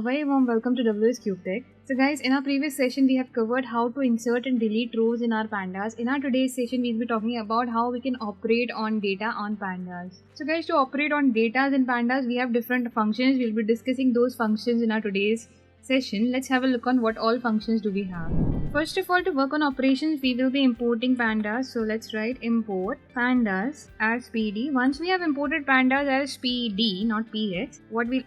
a very warm welcome to WsCube Tech. So guys, in our previous session we have covered how to insert and delete rows in our pandas. In our today's session we'll be talking about how we can operate on data on pandas. So guys, to operate on data in pandas we have different functions. We'll be discussing those functions in our today's session. Let's have a look on what all functions do we have. First of all, to work on operations we will be importing pandas. So let's write import pandas as pd. Once we have imported pandas as pd, not px,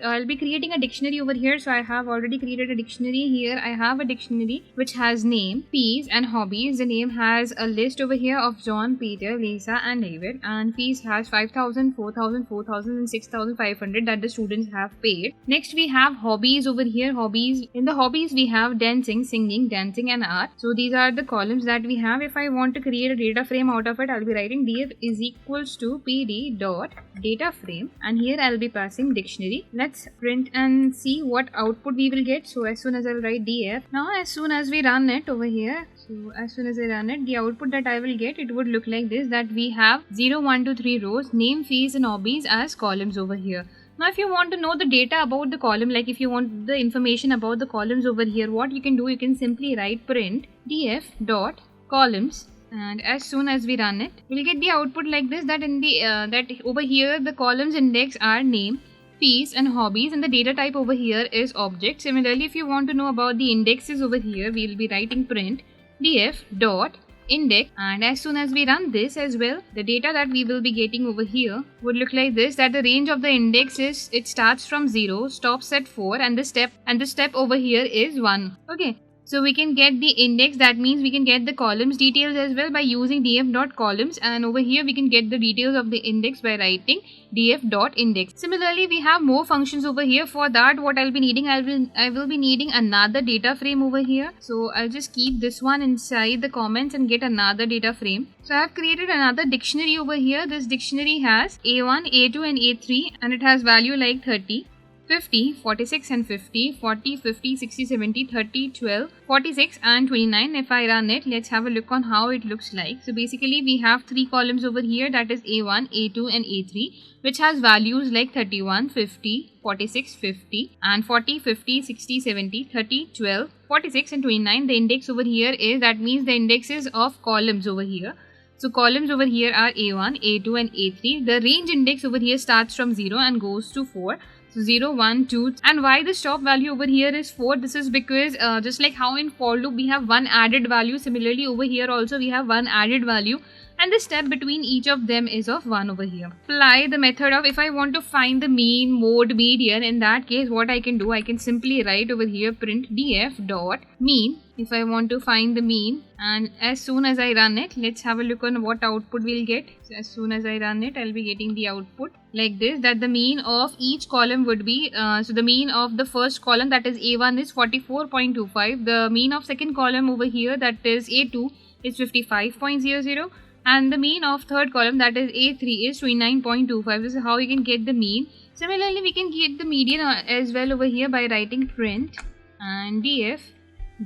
I'll be creating a dictionary over here. So I have already created a dictionary here. I have a dictionary which has name, fees and hobbies. The name has a list over here of John, Peter, Lisa and David, and fees has 5,000, 4,000, 4,000 and 6,500 that the students have paid. Next we have hobbies over here. In the hobbies we have dancing, singing, dancing and art. So these are the columns that we have. If I want to create a data frame out of it, I'll be writing df is equals to pd dot data frame, and here I'll be passing dictionary. Let's print and see what output we will get. So as soon as I'll write df, now as soon as we run it over here, so as soon as I run it, the output that I will get, it would look like this, that we have 0, 1, 2, 3 rows, name, fees and hobbies as columns over here. Now if you want to know the data about the column, like if you want the information about the columns over here, what you can do, you can simply write print df dot columns, and as soon as we run it, we'll get the output like this, that in the that over here the columns index are name, fees and hobbies, and the data type over here is object. Similarly, if you want to know about the indexes over here, we'll be writing print df dot index, and as soon as we run this as well, the data that we will be getting over here would look like this, that the range of the index is, it starts from 0, stops at 4, and the step over here is 1. Okay, so we can get the index, that means we can get the columns details as well by using df.columns, and over here we can get the details of the index by writing df.index. Similarly, we have more functions over here. For that, what I'll be needing, I will be needing another data frame over here. So I'll just keep this one inside the comments and get another data frame. So I have created another dictionary over here. This dictionary has A1, A2 and A3, and it has value like 30, 50, 46 and 50, 40, 50, 60, 70, 30, 12, 46 and 29. If I run it, let's have a look on how it looks like. So basically we have 3 columns over here, that is A1, A2 and A3, which has values like 31, 50, 46, 50 and 40, 50, 60, 70, 30, 12, 46 and 29. The index over here is, that means the indexes of columns over here. So columns over here are A1, A2 and A3. The range index over here starts from 0 and goes to 4. So 0, 1, 2, and why the stop value over here is 4? This is because just like how in for loop we have one added value, similarly over here also we have one added value, and the step between each of them is of 1 over here. Apply the method of, if I want to find the mean, mode, median, in that case what I can do, I can simply write over here print df dot mean if I want to find the mean, and as soon as I run it, let's have a look on what output we'll get. So as soon as I run it, I'll be getting the output like this, that the mean of each column would be, so the mean of the first column, that is A1, is 44.25. The mean of second column over here, that is A2, is 55.00. And the mean of third column, that is A3, is 29.25. This is how you can get the mean. Similarly, we can get the median as well over here by writing print and df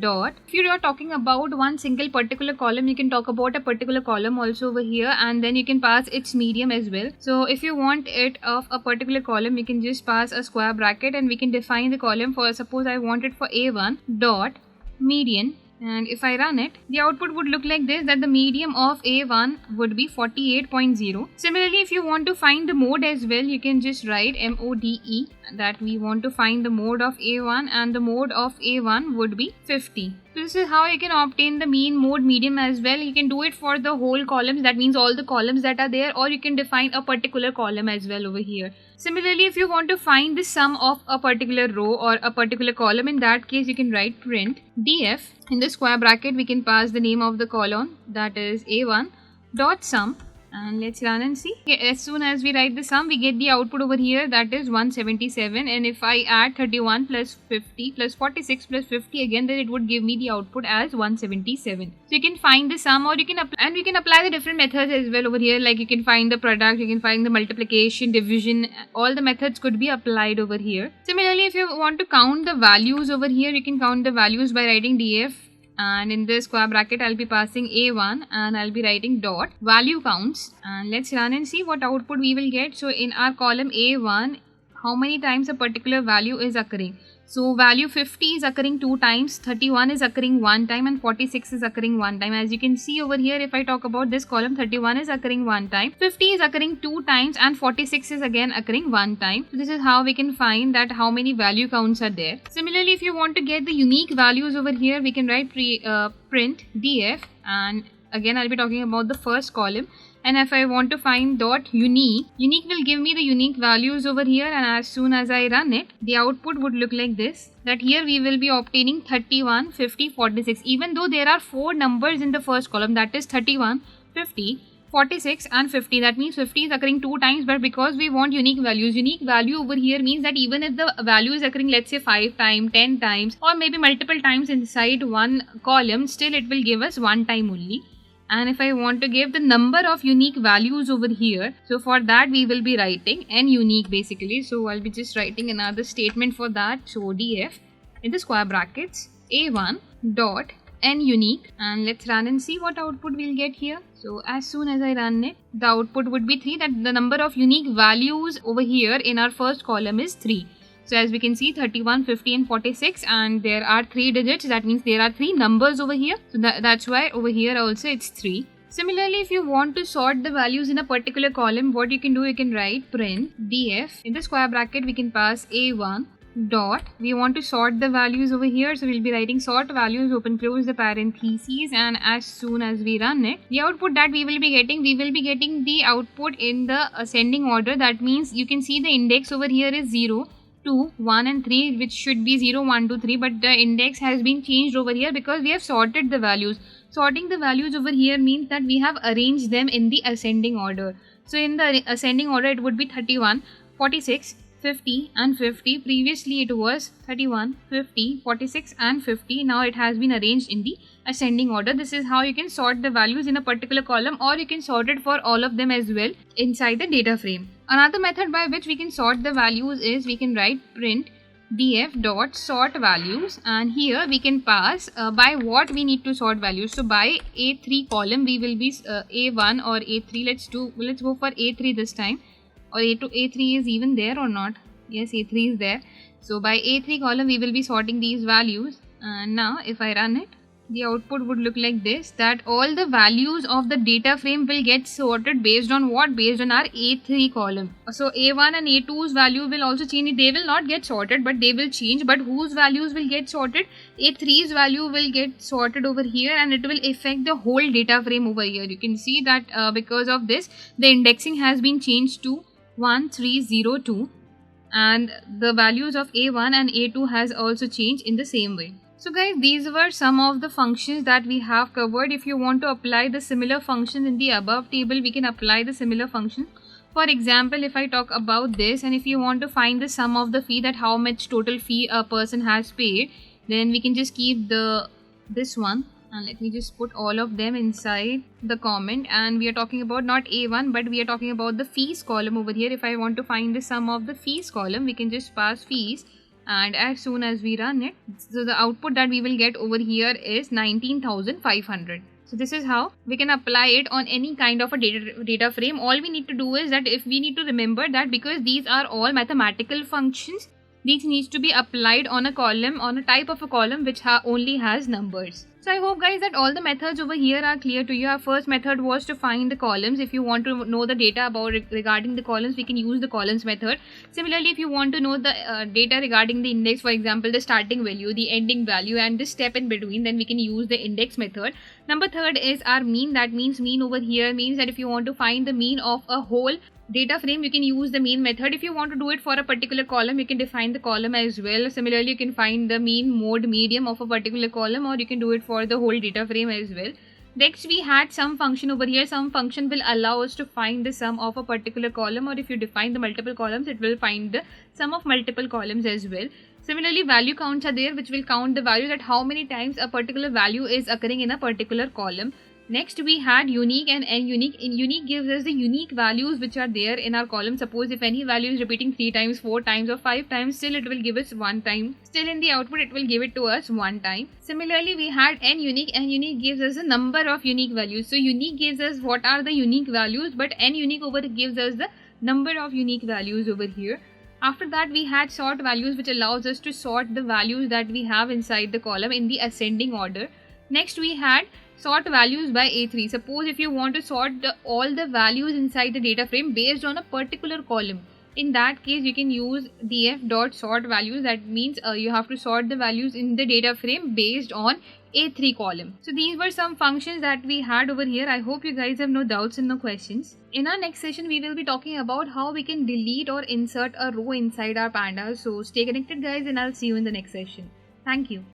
dot. If you are talking about one single particular column, you can talk about a particular column also over here, and then you can pass its median as well. So if you want it of a particular column, you can just pass a square bracket and we can define the column. For suppose I want it for A1 dot median, and if I run it, the output would look like this, that the median of A1 would be 48.0. Similarly, if you want to find the mode as well, you can just write MODE, that we want to find the mode of A1, and the mode of A1 would be 50. So this is how you can obtain the mean, mode, median as well. You can do it for the whole columns, that means all the columns that are there, or you can define a particular column as well over here. Similarly, if you want to find the sum of a particular row or a particular column, in that case you can write print df. In the square bracket we can pass the name of the column, that is A1 dot sum, and let's run and see. As soon as we write the sum, we get the output over here, that is 177, and if I add 31 plus 50 plus 46 plus 50 again, then it would give me the output as 177. So you can find the sum, or you can apply, and we can apply the different methods as well over here, like you can find the product, you can find the multiplication, division, all the methods could be applied over here. Similarly, if you want to count the values over here, you can count the values by writing df, and in the square bracket I'll be passing A1 and I'll be writing dot value counts, and let's run and see what output we will get. So in our column A1, how many times a particular value is occurring. So value 50 is occurring 2 times, 31 is occurring 1 time, and 46 is occurring 1 time. As you can see over here, if I talk about this column, 31 is occurring 1 time, 50 is occurring 2 times, and 46 is again occurring 1 time. So this is how we can find that how many value counts are there. Similarly, if you want to get the unique values over here, we can write print df, and again I'll be talking about the first column. And if I want to find dot unique will give me the unique values over here, and as soon as I run it, the output would look like this, that here we will be obtaining 31, 50, 46. Even though there are 4 numbers in the first column, that is 31, 50, 46 and 50. That means 50 is occurring 2 times, but because we want unique values, unique value over here means that even if the value is occurring, let's say 5 times, 10 times, or maybe multiple times inside one column, still it will give us 1 time only. And if I want to give the number of unique values over here, so for that we will be writing n unique basically. So I'll be just writing another statement for that. So df in the square brackets a1 dot n unique, and let's run and see what output we'll get here. So as soon as I run it, the output would be 3, that the number of unique values over here in our first column is 3. So as we can see, 31, 50 and 46, and there are 3 digits. That means there are 3 numbers over here. So that's why over here also it's 3. Similarly, if you want to sort the values in a particular column, what you can do, you can write print df. In the square bracket, we can pass a1 dot. We want to sort the values over here. So we'll be writing sort values, open close the parentheses, and as soon as we run it, the output that we will be getting the output in the ascending order. That means you can see the index over here is 0, 2, 1 and 3, which should be 0, 1, 2, 3, but the index has been changed over here because we have sorted the values. Sorting the values over here means that we have arranged them in the ascending order. So in the ascending order, it would be 31, 46, 50 and 50. Previously it was 31, 50, 46 and 50. Now it has been arranged in the ascending order. This is how you can sort the values in a particular column, or you can sort it for all of them as well inside the data frame. Another method by which we can sort the values is we can write print df dot sort values, and here we can pass by what we need to sort values. So by A3 column we will be A1 or A3. Let's go for A3 this time, or A3 is even there or not. Yes, A3 is there. So by A3 column we will be sorting these values, and now if I run it, the output would look like this, that all the values of the data frame will get sorted based on what? Based on our A3 column. So A1 and A2's value will also change. They will not get sorted, but they will change. But whose values will get sorted? A3's value will get sorted over here, and it will affect the whole data frame over here. You can see that because of this, the indexing has been changed to 1302, and the values of A1 and A2 has also changed in the same way. So guys, these were some of the functions that we have covered. If you want to apply the similar functions in the above table, we can apply the similar function. For example, if I talk about this, and if you want to find the sum of the fee, that how much total fee a person has paid, then we can just keep this one, and let me just put all of them inside the comment. And we are talking about not A1, but we are talking about the fees column over here. If I want to find the sum of the fees column, we can just pass fees, and as soon as we run it, so the output that we will get over here is 19,500. So this is how we can apply it on any kind of a data frame. All we need to do is that if we need to remember that because these are all mathematical functions, these needs to be applied on a column, on a type of a column which only has numbers. So I hope guys that all the methods over here are clear to you. Our first method was to find the columns. If you want to know the data about regarding the columns, we can use the columns method. Similarly, if you want to know the data regarding the index, for example, the starting value, the ending value, and the step in between, then we can use the index method. Number third is our mean. That means mean over here means that if you want to find the mean of a whole data frame, you can use the mean method. If you want to do it for a particular column, you can define the column as well. Similarly, you can find the mean, mode, medium of a particular column, or you can do it for the whole data frame as well. Next, we had sum function over here. Sum function will allow us to find the sum of a particular column, or if you define the multiple columns, it will find the sum of multiple columns as well. Similarly, value counts are there, which will count the value that how many times a particular value is occurring in a particular column. Next, we had unique and n-unique. In unique gives us the unique values which are there in our column. Suppose if any value is repeating 3 times, 4 times or 5 times, still it will give us 1 time. Still in the output, it will give it to us 1 time. Similarly, we had n-unique. N-unique gives us the number of unique values. So unique gives us what are the unique values, but n-unique over gives us the number of unique values over here. After that, we had sort values, which allows us to sort the values that we have inside the column in the ascending order. Next, we had sort values by A3. Suppose if you want to sort all the values inside the data frame based on a particular column, in that case you can use df.sort values. That means you have to sort the values in the data frame based on A3 column. So these were some functions that we had over here. I hope you guys have no doubts and no questions. In our next session, we will be talking about how we can delete or insert a row inside our pandas. So stay connected guys, and I'll see you in the next session. Thank you.